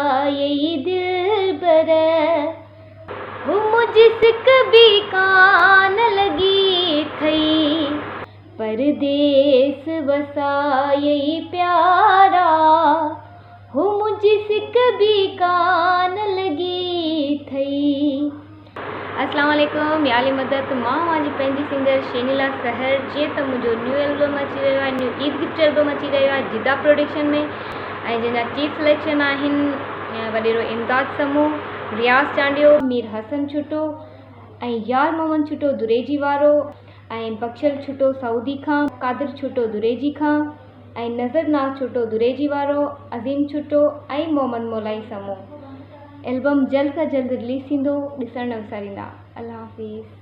वसायई दिलबर, वो मुझसे कभी कान लगी थई, परदेस वसायई प्यारा, हो मुझसे कभी कान लगी थई। अस्सलाम वालेकुम, याली मदद मां माजी पंहिंजी सिंगर शेनिला सहर जे त मुंहिंजो न्यू एल्बम अची रहियो आहे, न्यू ईद गिफ्ट एल्बम अची रहियो आहे जिदा प्रोडक्शन में, ऐं जंहिंजा चीफ सिलेक्शन आहिनि वॾेरो इमदाद समूह, रियाज़ चांडियो, मीर हसन छुटो ऐं यार मोहम्मद छुटो दुरेजी वारो, ऐं बख्शल छुटो सऊदी खां, कादिर छुटो दुरेजी खां, ऐं नज़र नाज़ छुटो दुरेजी वारो, अज़ीम छुटो ऐं मोहम्मद मोलाई समूह। एल्बम जल्द खां जल्द रिलीज़ थींदो, ॾिसण न विसारींदा। अल्लाह हाफ़िज़।